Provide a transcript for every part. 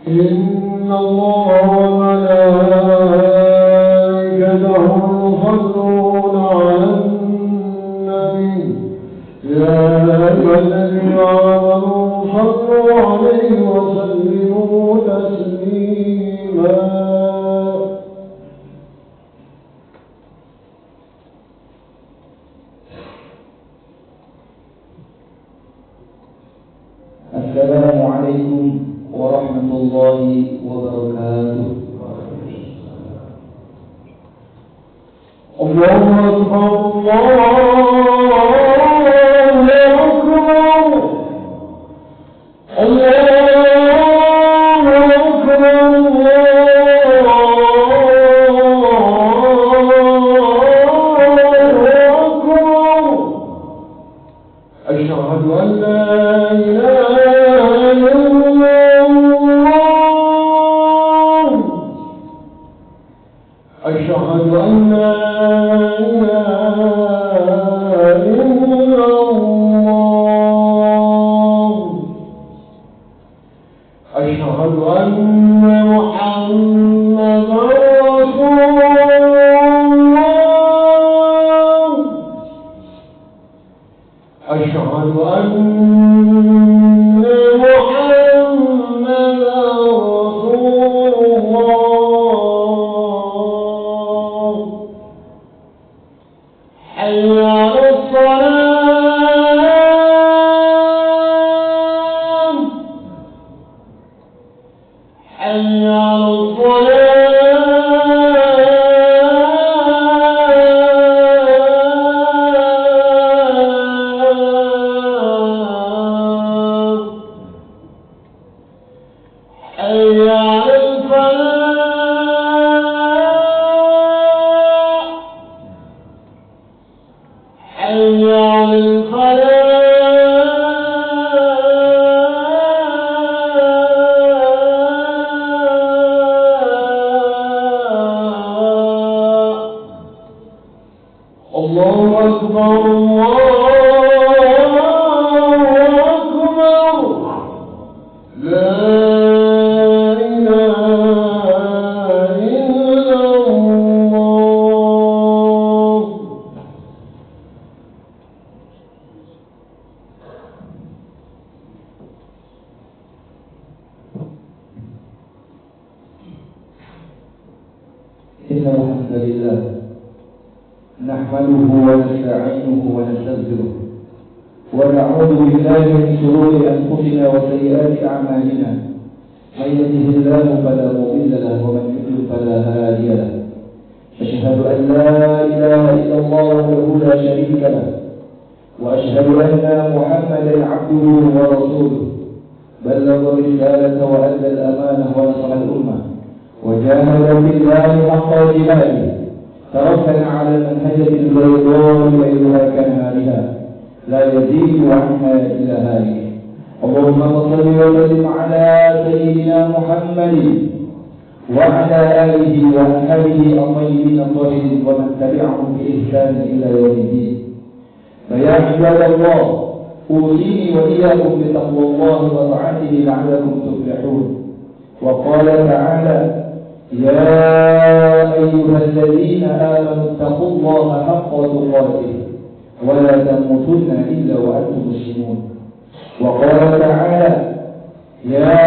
إن الله وملائكته يصلون على النبي يا أيها الذين آمنوا صلوا عليه وسلموا تسليما. السلام عليكم ورحمة الله وبركاته. الله أكبر أشهد أن لا إله إلا الله أشهد أن لا إله إلا الله أشهد أن محمدا رسول الله أشهد أن محمدا رسول الله حي على الصلاة حي على الصلاة حي على الفلاح حي على الفلاح الله أكبر الله أكبر لا إن الحمد لله نحمده ونستعينه ونستغفره ونعوذ بالله من شرور أنفسنا وسيئات أعمالنا من يهده الله فلا مضل له ومن يضلل فلا هادي له أشهد أن لا إله إلا الله وحده لا شريك له وأشهد أن محمدا عبده ورسوله بلغ الرسالة وأدى الأمانة ونصح الأمة وجاهد في الله حق جهاده توكل على المنهجة البيضاء ليلها كنهارها لا يزيد عنها إلا هالك. اللهم صل وسلم على سيدنا محمد وعلى آله وأصحابه الطيبين الطاهرين ومن تبعهم بإحسان إلى يوم الدين. فيا عباد الله أوصيني وإياكم بتقوى الله وطاعته لعلكم تفلحون. وقال تعالى يا أيها الذين آمنوا اتقوا الله حق تقاته ولا تموتن إلا وأنتم مسلمون. وقال تعالى يا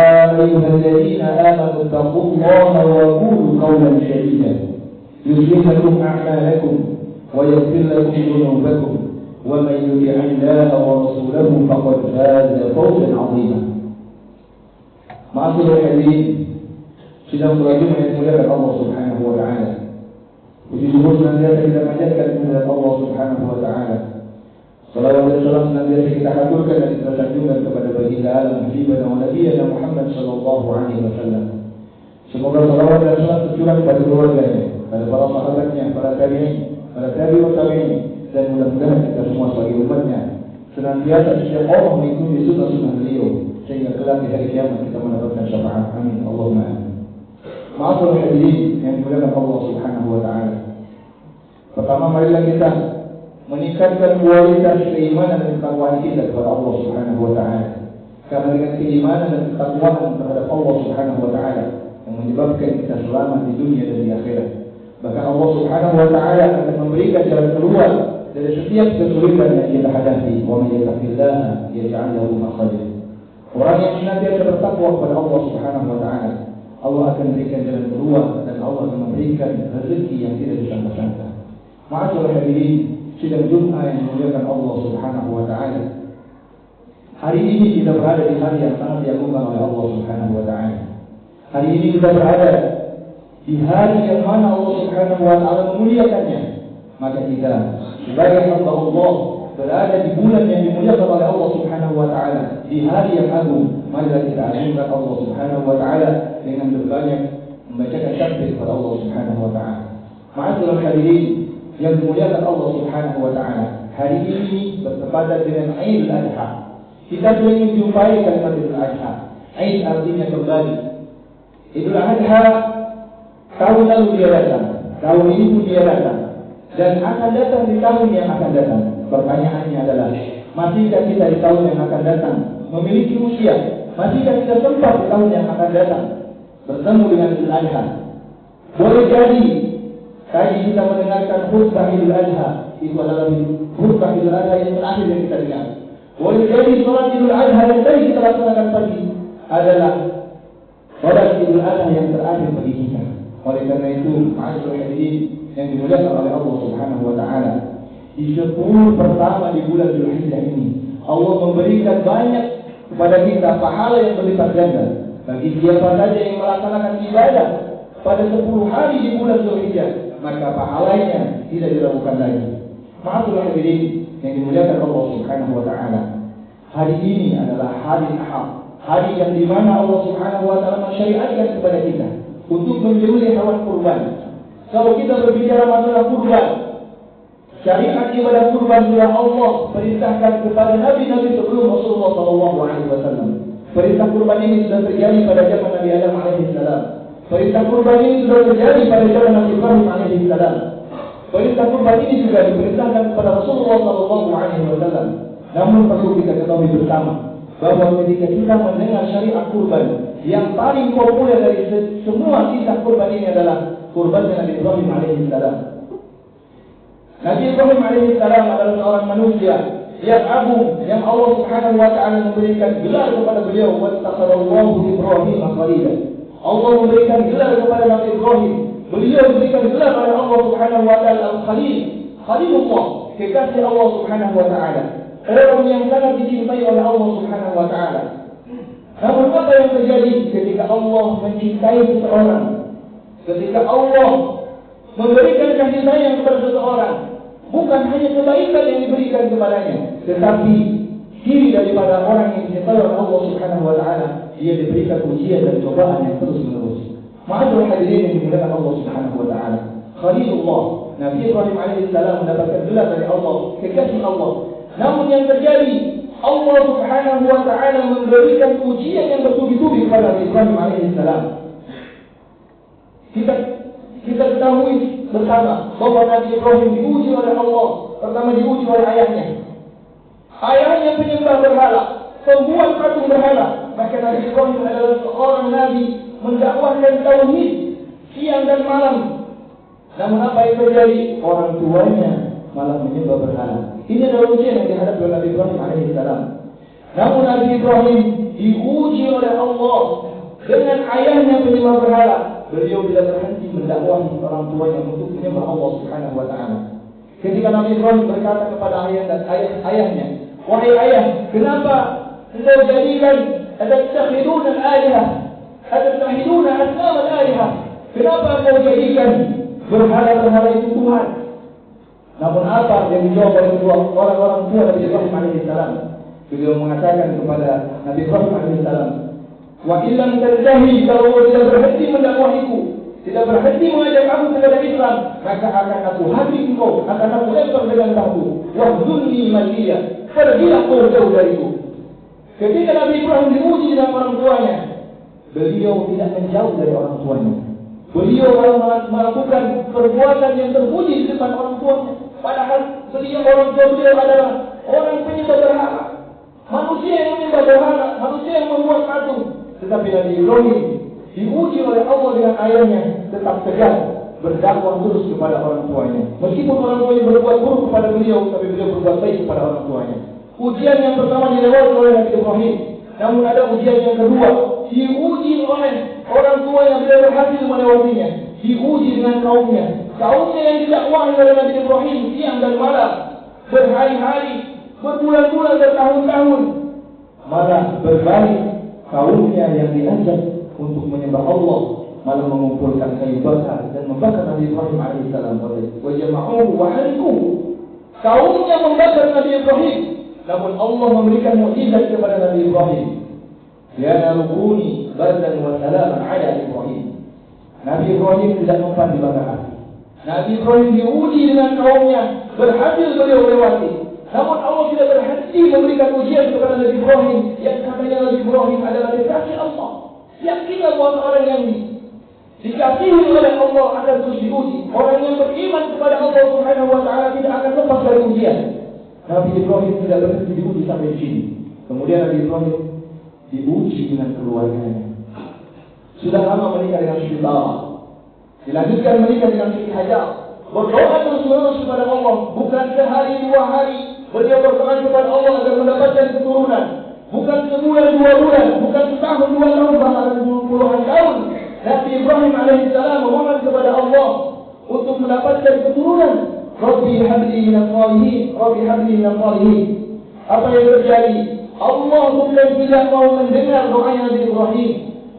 أيها الذين آمنوا اتقوا الله وقولوا قولا سديدا يصلح لكم أعمالكم ويغفر لكم ذنوبكم ومن يطع الله ورسوله فقد فاز فوزا عظيما. معاشر الحاضرين, sidang beragama yang dimuliakan Allah Subhanahu wa taala. Puji syukur senantiasa kita panjatkan kepada Allah Subhanahu wa taala. Salawat dan salam senantiasa kita haturkan dan kita sanjungkan kepada baginda alam habibana wa nabiyana Muhammad sallallahu alaihi wasallam. Semoga salawat dan salam tercurah kepada keluarganya, pada para sahabatnya, para tabi'in, para tabi'ut tabi'in, dan mudah-mudahan kita semua sebagai umatnya senantiasa istiqomah mengikuti sunnah-sunnah beliau sehingga kelak di hari kiamat kita mendapatkan syafaat. Amin. Allahumma amin. Ma'asyiral hadirin yang dimuliakan Allah Subhanahu wa taala. Pertama, marilah kita meningkatkan kualitas keimanan dan ketakwaan kita kepada Allah Subhanahu wa taala. Karena dengan keimanan dan ketakwaan terhadap Allah Subhanahu wa taala yang menyebabkan kita selamat di dunia dan di akhirat. Bahkan Allah Subhanahu wa taala akan memberikan jalan keluar dari setiap kesulitan yang kita hadapi. Wa may yattaqillaha yaj'al lahu makhraja. Orang yang senantiasa bertakwa kepada Allah Subhanahu wa taala, Allah akan berikan jalan keluar dan Allah akan memberikan rezeki yang tidak disangka-sangka. Ma'asyiral hadirin, sidang Jumat yang dimuliakan Allah Subhanahu wa taala. Hari ini kita berada di hari yang sangat diagungkan oleh Allah Subhanahu wa taala. Hari ini kita berada di hari yang mana Allah Subhanahu wa taala memuliakannya. Maka kita sebagai hamba Allah berada di bulan yang dimuliakan oleh Allah Subhanahu wa taala, di hari yang agung. Marilah kita agungkan Allah Subhanahu wa taala dengan berbanyak membacakan takbir kepada Allah Subhanahu wa taala. Ma'asyiral hadirin yang dimuliakan Allah Subhanahu wa taala, hari ini bertepatan dengan Idul Adha. Kita ingin menjumpai kalimat Idul Adha. Aid artinya kembali. Idul Adha tahun lalu dia datang, tahun ini pun dia datang, dan akan datang di tahun yang akan datang. Pertanyaannya adalah, masihkah kita di tahun yang akan datang memiliki usia? Masihkah kita sempat di tahun yang akan datang bertemu dengan Idul Adha? Boleh jadi tadi kita mendengarkan khutbah Idul Adha, itu adalah khutbah Idul Adha yang terakhir yang kita dengar. Boleh jadi sholat Idul Adha yang tadi kita laksanakan pagi adalah sholat Idul Adha yang terakhir bagi kita. Oleh karena itu, ma'asyiral hadirin yang dimuliakan oleh Allah Subhanahu wa taala, di 10 pertama di bulan Dzulhijjah ini Allah memberikan banyak kepada kita pahala yang berlipat ganda bagi siapa saja yang melaksanakan ibadah pada 10 hari di bulan Dzulhijjah, maka pahalanya tidak diragukan lagi. Ma'asyiral hadirin yang dimuliakan Allah Subhanahu wa taala, hari ini adalah hari Ahad, hari yang dimana Allah Subhanahu wa taala mensyariatkan kepada kita untuk menyembelih hewan kurban. Kalau kita berbicara masalah kurban, syariat ibadah kurban sudah Allah perintahkan kepada nabi-nabi sebelum Rasulullah SAW. Perintah kurban ini sudah terjadi pada zaman Nabi Adam alaihissalam. Perintah kurban ini sudah terjadi pada zaman Nabi Ibrahim alaihissalam. Perintah kurban ini juga diperintahkan kepada Rasulullah SAW. Namun perlu kita ketahui bersama bahwa ketika kita mendengar syariat kurban, yang paling populer dari semua kisah kurban ini adalah kurban Nabi Ibrahim alaihissalam. Nabi Ibrahim alaihissalam adalah seorang manusia yang agung, yang Allah Subhanahu wa taala memberikan gelar kepada beliau, wattakhadallahu Ibrahim khalila. Allah memberikan gelar kepada Nabi Ibrahim. Beliau diberikan gelar oleh Allah Subhanahu wa taala Al-Khalil, Khalilullah, kekasih Allah Subhanahu wa taala. Orang yang sangat dicintai oleh Allah Subhanahu wa taala. Namun apa yang terjadi ketika Allah mencintai seseorang? Ketika Allah memberikan kasih sayang kepada seseorang, bukan hanya kebaikan yang diberikan kepadanya, tetapi diri daripada orang yang dicintai oleh Allah Subhanahu wa taala, dia diberikan ujian dan cobaan yang terus-menerus. Ma'asyiral hadirin yang dimuliakan Allah Subhanahu wa taala, Khalilullah, Nabi Ibrahim alaihissalam mendapatkan gelar dari Allah, kekasih Allah. Namun yang terjadi, Allah Subhanahu wa taala memberikan ujian yang bertubi-tubi kepada Nabi Ibrahim alaihissalam. Kita ketahui bersama bahwa Nabi Ibrahim diuji oleh Allah. Pertama diuji oleh ayahnya. Ayahnya penyembah berhala, pembuat patung berhala. Maka Nabi Ibrahim adalah seorang nabi mendakwahkan tauhid siang dan malam. Namun apa yang terjadi? Orang tuanya malah menyembah berhala. Ini adalah ujian yang dihadapi oleh Nabi Ibrahim alaihissalam. Namun Nabi Ibrahim diuji oleh Allah dengan ayahnya penyembah berhala. Beliau tidak berhenti mendakwahi orang tuanya untuk menyembah Allah Subhanahu wa taala. Ketika Nabi Ibrahim berkata kepada ayahnya, "Wahai ayah, kenapa engkau jadikan atattakhiduna al-alihah? Atattakhiduna asnam al-alihah? Kenapa engkau jadikan berhala-berhala itu Tuhan?" Namun apa yang dijawab oleh orang-orang tua Nabi Ibrahim alaihissalam? Beliau mengatakan kepada Nabi Ibrahim alaihissalam, "Wa illam tantahi, kalau tidak berhenti mendakwahiku, tidak berhenti mengajak aku kepada Islam, maka akan aku habis engkau, akan aku lempar dengan batu. Wahdunni maliya, pergilah kau jauh dariku." Ketika Nabi Ibrahim diuji dengan orang tuanya, beliau tidak menjauh dari orang tuanya. Beliau melakukan perbuatan yang terpuji di depan orang tuanya. Padahal beliau, orang tua beliau adalah orang penyembah berhala. manusia yang menyembah berhala, manusia yang membuat patung. Tetapi Nabi Ibrahim diuji oleh Allah dengan ayahnya, tetap tegar berdakwah terus kepada orang tuanya. Meskipun orang tuanya berbuat buruk kepada beliau, tapi beliau berbuat baik kepada orang tuanya. Ujian yang pertama dilewati oleh Nabi Ibrahim. Namun ada ujian yang kedua, diuji oleh orang tua yang beliau berhasil melewatinya. Diuji dengan kaumnya. Kaumnya yang didakwahi oleh Nabi Ibrahim siang dan malam, berhari-hari, berbulan-bulan, bertahun-tahun. Malah berbalik, kaumnya yang diajak untuk menyembah Allah malah mengumpulkan kayu bakar dan membakar Nabi Ibrahim alaihissalam. Wa jama'uhu wa harikuhu. Kaumnya membakar Nabi Ibrahim. Namun Allah memberikan mukjizat kepada Nabi Ibrahim. Ya narukuni bardan wa salaman ala Ibrahim. Nabi Ibrahim tidak mempan dibakar api. Nabi Ibrahim diuji dengan kaumnya, berhasil beliau lewati. Namun Allah tidak berhenti memberikan ujian kepada Nabi Ibrahim yang katanya Nabi Ibrahim adalah kekasih Allah. Yakinlah bahwa orang yang dikasihi oleh Allah akan terus diuji. Orang yang beriman kepada Allah Subhanahu wa taala tidak akan lepas dari ujian. Nabi Ibrahim tidak berhenti diuji sampai di sini. Kemudian Nabi Ibrahim diuji dengan keluarganya. Sudah lama menikah dengan Siti Sarah. Dilanjutkan menikah dengan Siti Hajar. Berdoa terus-menerus kepada Allah. Bukan sehari dua hari beliau berdoa kepada Allah agar mendapatkan keturunan. Bukan sebulan dua bulan, bukan setahun dua tahun, bahkan puluhan tahun. Nabi Ibrahim alaihissalam memohon kepada Allah untuk mendapatkan keturunan. Rabbi habli minas salihin, Rabbi habli minas salihin. Apa yang terjadi? Allah bukan tidak mau mendengar doa Nabi Ibrahim.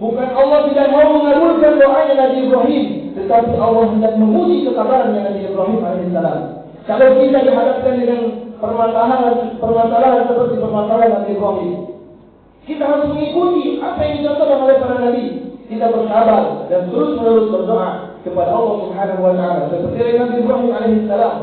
Bukan Allah tidak mau mengabulkan doa Nabi Ibrahim, tetapi Allah hendak menguji kesabaran Nabi Ibrahim alaihissalam. Kalau kita dihadapkan dengan permasalahan seperti permasalahan Nabi Ibrahim, kita harus mengikuti apa yang dicontohkan oleh para nabi. Kita bersabar dan terus-menerus berdoa kepada Allah Subhanahu wa taala. Seperti Nabi Ibrahim alaihissalam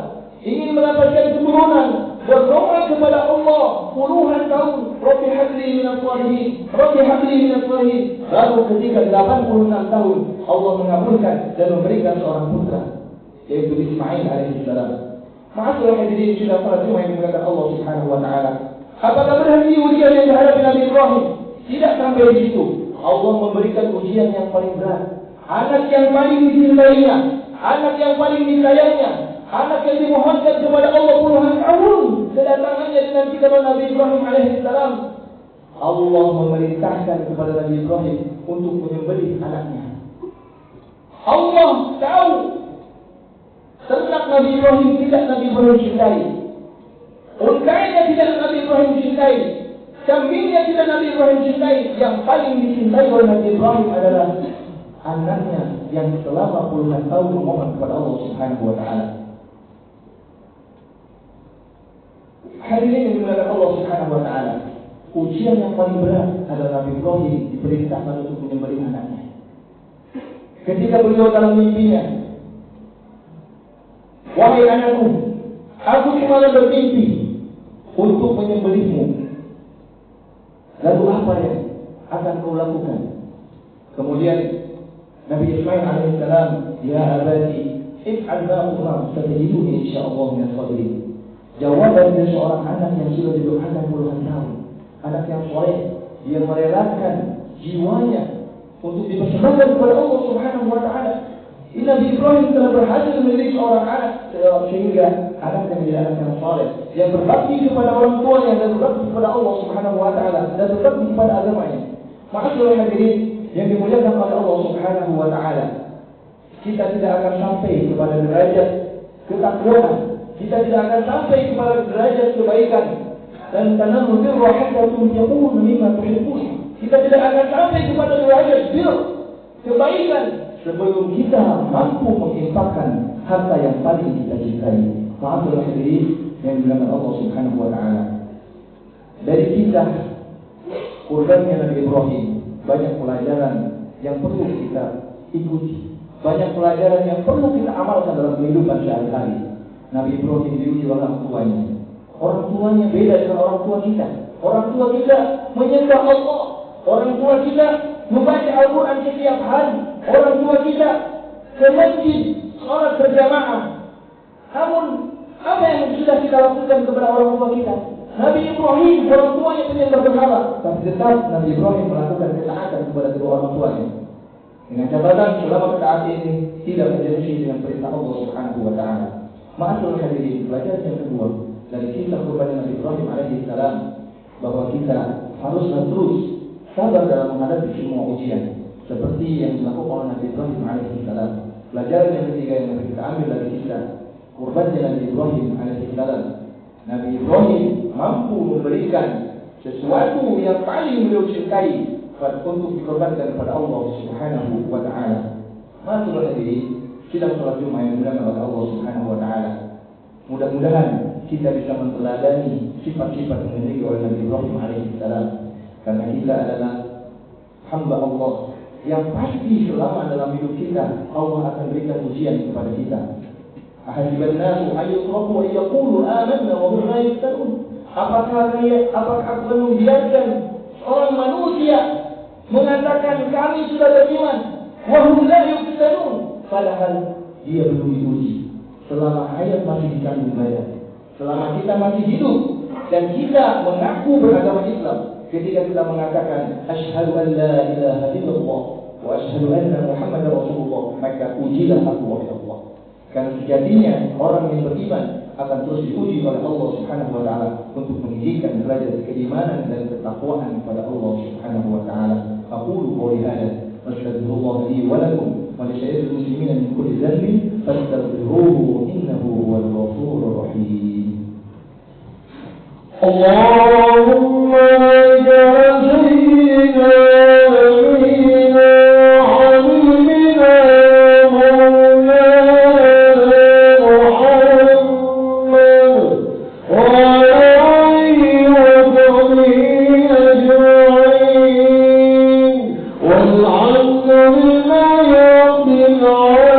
ingin mendapatkan keturunan, berdoa kepada Allah puluhan tahun, Rabbi habli minas salihin, Rabbi habli minas salihin. Lalu ketika 86 tahun Allah mengabulkan dan memberikan seorang putra, yaitu Ismail alaihissalam. Ma'asyiral hadirin sudah para jemaah yang dimuliakan Allah Subhanahu wa taala. Apakah berhenti ujian yang dihadapi Nabi Ibrahim? Tidak sampai di situ. Allah memberikan ujian yang paling berat. Anak yang paling dicintainya, anak yang paling disayangnya, anak yang dimohonkan kepada Allah puluhan tahun, kedatangannya dengan kita Nabi Ibrahim alaihissalam. Allah memerintahkan kepada Nabi Ibrahim untuk menyembelih anaknya. Allah tahu ternak Nabi Ibrahim tidak Nabi Ibrahim cintai, untainya tidak Nabi Ibrahim cintai, kambingnya tidak Nabi Ibrahim cintai. Yang paling dicintai oleh Nabi Ibrahim adalah anaknya yang selama puluhan tahun memohon kepada Allah Subhanahu wa taala. Hadirin yang dimuliakan Allah Subhanahu wa taala, ujian yang paling berat adalah Nabi Ibrahim diperintahkan untuk menyembelih anaknya. Ketika beliau dalam mimpinya, wahai anakku, aku semalam bermimpi untuk menyembelihmu. Lalu apa yang akan kau lakukan? Kemudian Nabi Ismail alaihissalam, ya abadi, if'al ma umar, satajiduni insyaallah min as-sabirin. Jawaban dari seorang anak yang sudah didoakan puluhan tahun, anak yang soleh, dia merelakan jiwanya untuk dipersembahkan kepada Allah Subhanahu wa taala. Nabi Ibrahim telah berhasil mendidik seorang anak sehingga anak yang menjadi anak yang soleh, yang berbakti kepada orang tuanya dan berbakti kepada Allah Subhanahu wa taala dan berbakti kepada agamanya. Ma'asyiral hadirin yang dimuliakan oleh Allah Subhanahu wa taala, kita tidak akan sampai kepada derajat ketakwaan, kita tidak akan sampai kepada derajat kebaikan dan tanamul birra hatta tunfiqu mimma tuhibbun. Kita tidak akan sampai kepada derajat bir kebaikan sebelum kita mampu menginfakkan harta yang paling kita cintai. Ma'asyiral hadirin yang dimuliakan Allah Subhanahu wa taala, dari kisah kurbannya Nabi Ibrahim banyak pelajaran yang perlu kita ikuti, banyak pelajaran yang perlu kita amalkan dalam kehidupan sehari-hari. Nabi Ibrahim diuji oleh orang tuanya. Orang tuanya beda dengan orang tua kita. Orang tua kita menyembah Allah. Orang tua kita membaca Al-Quran setiap hari. Orang tua kita ke masjid, sholat berjamaah. Namun apa yang sudah kita lakukan kepada orang tua kita? Nabi Ibrahim, orang tuanya penyembah berhala, tapi tetap Nabi Ibrahim melakukan ketaatan kepada kedua orang tuanya. Dengan catatan selama ketaatan ini tidak menjadi dengan perintah Allah Subhanahu wa taala. Ma'asyiral hadirin, pelajaran yang kedua dari kisah kurban Nabi Ibrahim alaihi salam, bahwa kita haruslah terus sabar dalam menghadapi semua ujian seperti yang dilakukan oleh Nabi Ibrahim alaihi salam. Pelajaran yang ketiga yang kita ambil dari kisah kurban Nabi Ibrahim alaihi salam, Nabi Ibrahim mampu memberikan sesuatu yang paling beliau cintai untuk dikorbankan kepada Allah Subhanahu wa taala. Ma'asyiral hadirin, sidang salat Jumat yang dimuliakan oleh Allah Subhanahu wa taala. Mudah-mudahan kita bisa meneladani sifat-sifat yang dimiliki oleh Nabi Ibrahim alaihissalam, karena kita adalah hamba Allah yang pasti selama dalam hidup kita Allah akan berikan ujian kepada kita. Ahasiban nasu ayyutraku an yaqulu amanna wa hum la yuftanun. Apakah akan membiarkan orang manusia mengatakan kami sudah beriman, wa hum la yuftanun, padahal dia belum diuji. Selama hayat masih dikandung badan, selama kita masih hidup dan kita mengaku beragama Islam, ketika kita mengatakan asyhadu an la ilaha illallah wa asyhadu anna Muhammadar Rasulullah, maka ujilah aku wahai Allah. Karena sejatinya orang yang beriman akan terus diuji oleh Allah Subhanahu wa taala untuk meninggikan derajat keimanan dan ketakwaan kepada Allah Subhanahu wa taala. Aqulu qawli hadza wa astaghfirullah li wa lakum ولسائر المسلمين من كل ذنب فاستغفروه إنه هو الغفور الرحيم. اللهم اجعل سيدنا نبينا حبيبنا مولانا محمد وعلى آله وصحبه أجمعين والحمد لله رب العالمين.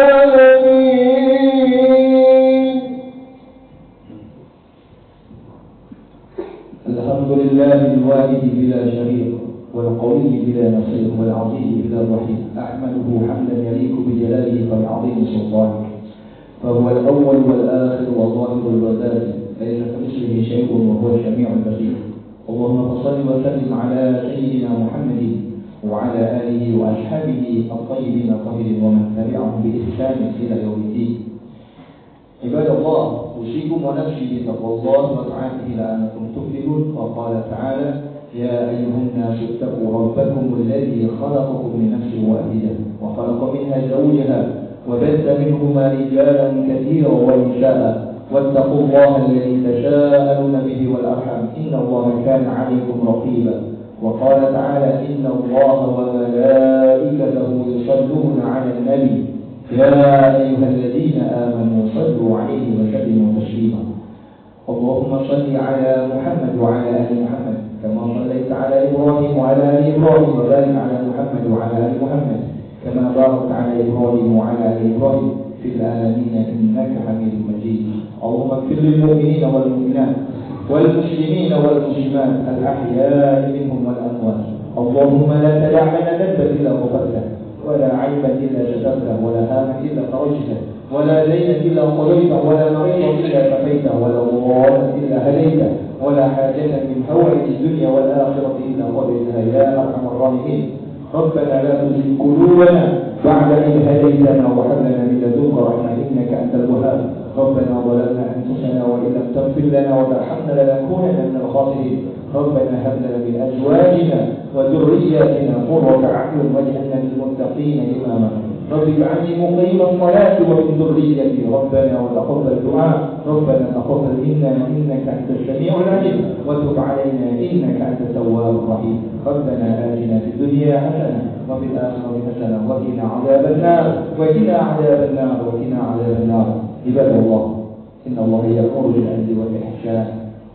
الحمد لله الواحد بلا شريك والقوي بلا نصير والعظيم بلا ظهير، أحمده حمدا يليق بجلاله فبعظيم سلطانه، فهو الأول والآخر والظاهر والباطن، ليس كمثله شيء وهو السميع البصير. اللهم صل وسلم على سيدنا محمد وعلى آله وأصحابه الطيبين الطاهرين ومن تبعهم بإحسان إلى يوم الدين. عباد الله، أوصيكم ونفسي بتقوى الله وطاعته لعلكم تفلحون. وقال تعالى: يا أيها الناس اتقوا ربكم الذي خلقكم من نفس واحدة وخلق منها زوجها وبث منهما رجالا كثيرا ونساء واتقوا الله الذي تساءلون به والأرحام إن الله كان عليكم رقيبا. وقال تعالى: إن الله وملائكته يصلون على النبي يا أيها الذين آمنوا صلوا عليه وسلموا تسليما. اللهم صل على محمد وعلى آل محمد كما صليت على إبراهيم وعلى آل إبراهيم، وبارك على محمد وعلى آل محمد كما باركت على إبراهيم وعلى آل إبراهيم في العالمين إنك حميد مجيد. اللهم اغفر للمؤمنين والمؤمنات والمسلمين والمسلمات الأحياء منهم والأموات. اللهم لا تدع لنا ذنبا إلا غفرته، ولا عيبا إلا سترته، ولا هاما إلا فرجته، ولا دينا إلا قضيته، ولا مريضا إلا شفيته، ولا ضالا إلا هديته، ولا حاجة من حوائج الدنيا والآخرة إلا قضيتها يا أرحم الراحمين. ربنا لا تزغ قلوبنا بعد إذ هديتنا وهب لنا من لدنك رحمة إنك أنت الوهاب. ربنا ظلمنا أنفسنا وإن لم تغفر لنا وترحمنا لنكونن من الخاسرين. ربنا هب لنا من أزواجنا وذرياتنا قرة أعين واجعلنا للمتقين إماما. رب اجعلني مقيم الصلاة ومن ذريتي ربنا وتقبل دعاء. ربنا تقبل منا إنك أنت السميع العليم وتب علينا إنك أنت التواب الرحيم. ربنا آتنا في الدنيا حسنة وفي الآخرة حسنة وقنا عذاب النار وقنا عذاب النار وقنا عذاب النار. عباد الله، إن الله يأمر بالعدل والإحسان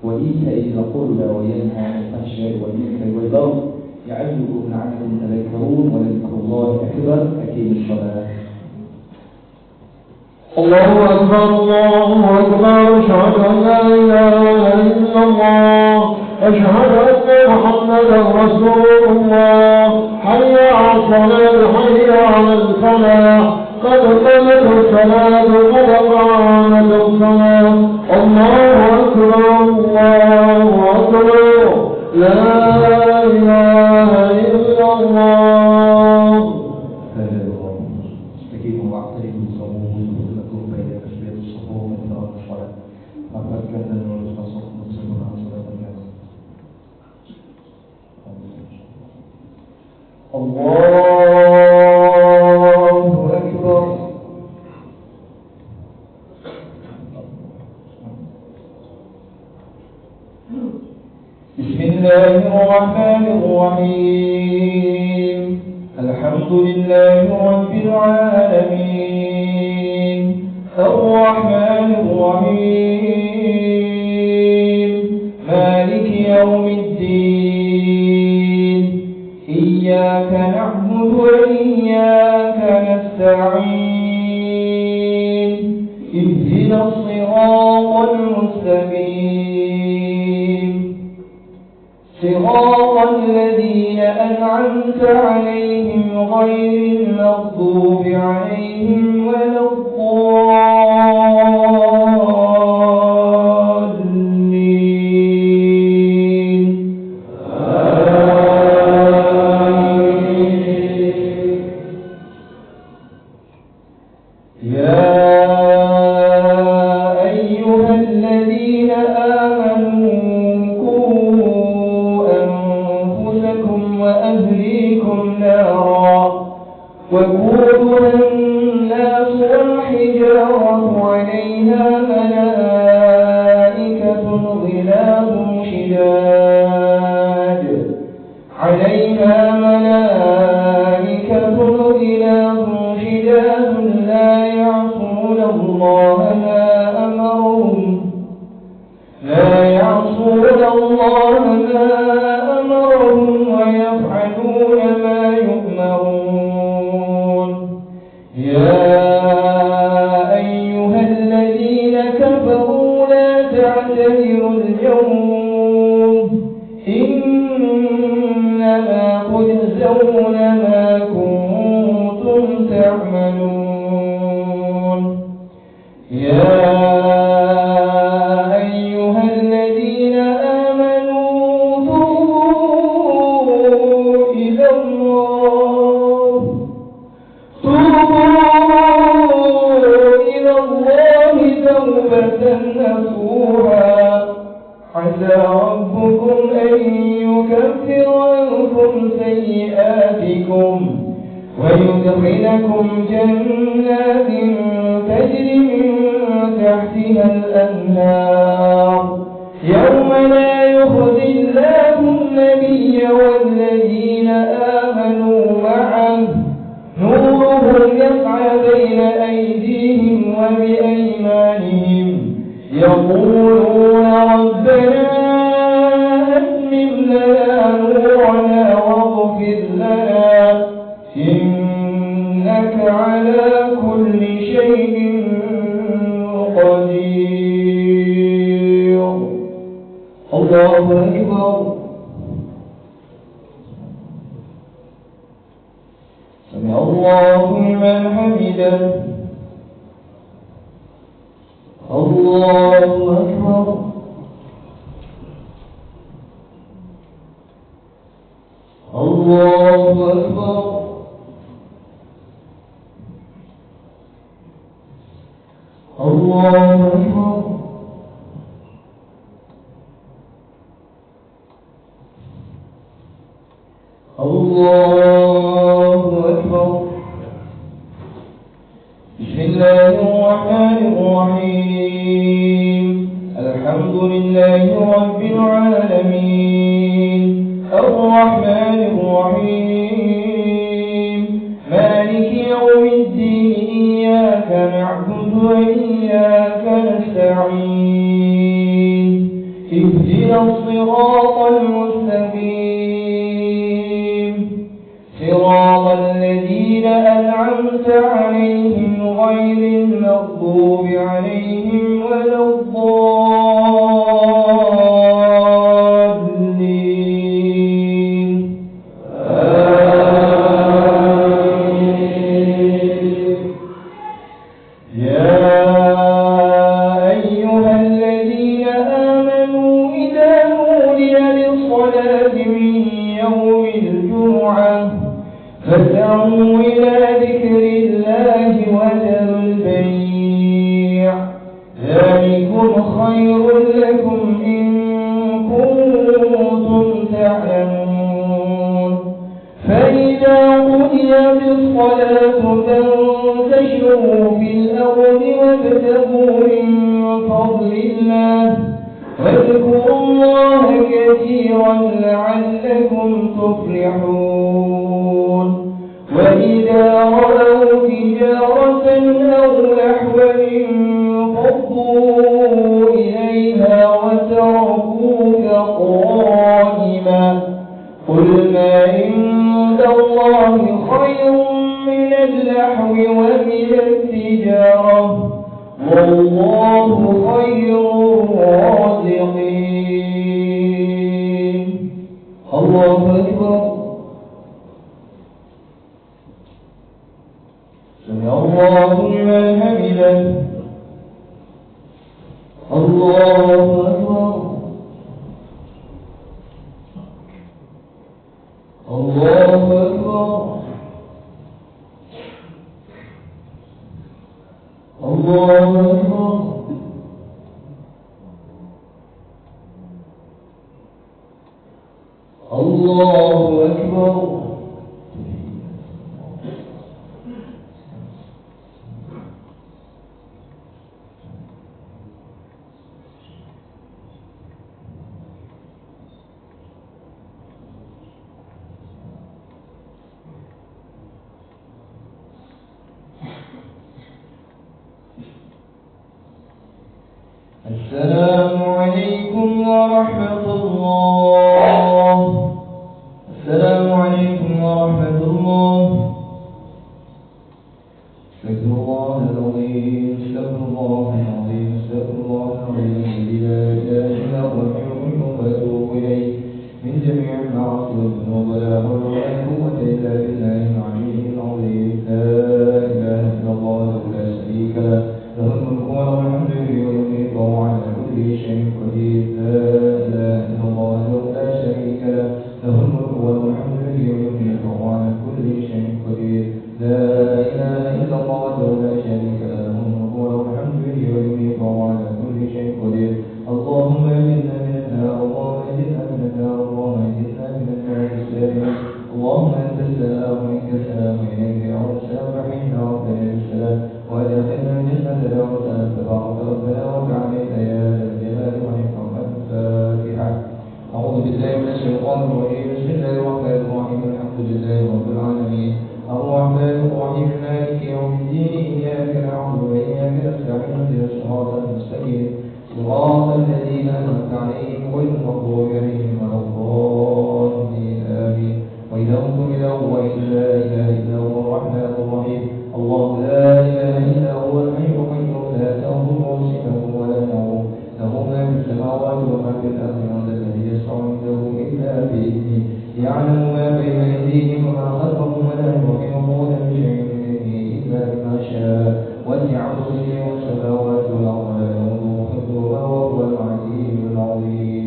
وإيتاء ذي القربى وينهى عن الفحشاء والمنكر والبغي يعظكم لعلكم تذكرون. ولذكر الله أكبر. أقيموا الصلاة. الله أكبر الله أكبر. أشهد أن لا إله إلا الله، أشهد أن محمدا رسول الله. حي على الصلاة حي على الفلاح، قد قامت الصلاة قد قامت الصلاة. الله أكبر الله الله أكبر. بسم الله الرحمن الرحيم. الحمد لله رب العالمين الرحمن الرحيم مالك يوم الدين إياك نعبد وإياك نستعين اهدنا الصراط المستقيم صراط الذين أنعمت عليهم غير المغضوب عليهم ولا الضالين. يا أيها الذين آمنوا وأهليكم نارا وقودها الناس والحجارة عليها ملائكة غلاظ شداد لا يعصون الله ما أمرهم ويفعلون ما يؤمرون. يا أيها الذين كفروا لا تعتذروا اليوم إنما تجزون ما كنتم تعملون. يا أيها الذين آمنوا توبوا إلى الله توبة نصوحا عسى ربكم أن يكفر عنكم سيئاتكم ويدخلكم جنات تجري من تحتها الأنهار يوم لا يخزي الله النبي والذين آمنوا معه نورهم يسعى بين أيديهم وبأيمانهم يقولون ربنا أتمم لنا نورنا واغفر لنا إنك على كل شيء قدير. الله أكبر. سمع الله لمن حمده. الله أكبر. الله أكبر. الله أكبر. الله أكبر. بسم الله الرحمن الرحيم. الحمد لله رب العالمين الرحمن الرحيم مالك يوم الدين إياك نعبد وإياك نستعين اهدنا الصراط المستقيم صراط الذين أنعمت عليهم غير المغضوب عليهم ولا الضالين. يا أيها الذين آمنوا إذا نودي للصلاة من يوم الجمعة فاسعوا إلى ذكر الله وذروا البيع ذلكم خير لكم إن كنتم تعلمون. فإذا قضيت الصلاة فانتشروا في الأرض وابتغوا من فضل الله واذكروا الله كثيرا لعلكم تفلحون وإذا رأوا تجارة أو لهوا انفضوا إليها وتركوك قائما قل ما عند الله خير من اللهو ومن التجارة والله خير الرازقين. الله أكبر. سمع الله لمن حمده. الله أكبر. الله أكبر. الله أكبر. الله أكبر. السلام عليكم ورحمة الله. السلام عليكم ورحمة الله. استغفر الله العظيم. استغفر الله العظيم. استغفر الله العظيم. لا إله إلا هو الحي القيوم وأتوب إليه من جميع المعاصي والذنوب ولا حول ولا قوة إلا بالله العلي العظيم. لا إله إلا الله لا شريك له له الملك وله الحمد يحيي وهو على كل شيء قدير. لا إله إلا الله لا شريك له له الملك وله الحمد يحيي وهو على كل شيء قدير. لا إله إلا الله لا شريك له له الملك وله الحمد يحيي وهو على كل شيء قدير. اللهم اجعلنا من النار. اللهم اجعلنا من النار. اللهم اجعلنا من النار السالمين. اللهم أنت السلام ومنك السلام وإليك يعود السلام حين ربنا بالسلام وأدخلنا الجنة لا وسلام تبارك ربنا وبعليك يا ذا الجلال والإكرام. الفاتحة. أعوذ بالله من الشيطان الرجيم. بسم الله الرحمن الرحيم. الحمد لله رب العالمين الرحمن الرحيم مالك يوم الدين إياك نعبد وإياك نستعين اهدنا الصراط المستقيم صراط الذين أنعمت عليهم غير المغضوب عليهم ولا الضالين آمين. وإلهكم إله وإن لا إله إلا هو الرحمن الرحيم. الله لا إله إلا هو الحي القيوم لا تأخذه سنة ولا نوم له ما في السماوات وما في الأرض من ذا الذي يشفع عنده إلا بإذنه يعلم ما بين أيديهم وما خلفهم ولا يحيطون بشيء من علمه إلا بما شاء وسع كرسيه السماوات والأرض ولا يؤوده حفظهما وهو العلي العظيم.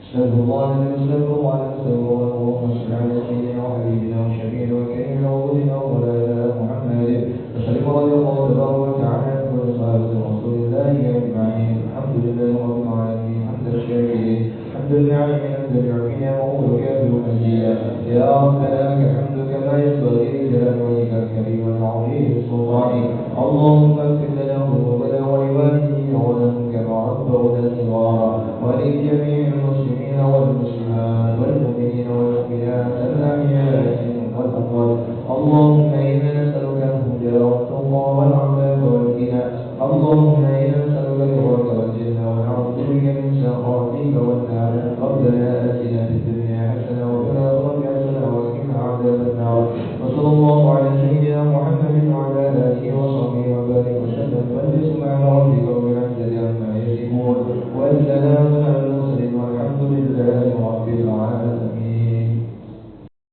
استغفر الله استغفر الله استغفر الله. اللهم صل على سيدنا وحبيبنا وشفيعنا وكريمنا وقدنا ومولانا محمد وسلم رضي الله تبارك وتعالى عن كل صحابة رسول الله أجمعين. الحمد لله رب العالمين حمد الشاكرين حمد الناعمين حمد الناعمين وهو كافر مجيدا. يا ربنا لك الحمد كما ينبغي لجلال وجهك الكريم والعظيم سلطانك. اللهم اغفر لنا ذنوبنا ولوالدينا ولهم كما ربونا صغارا ولجميع المسلمين والمسلمات والمؤمنين والمؤمنات الأحياء والأموات. اللهم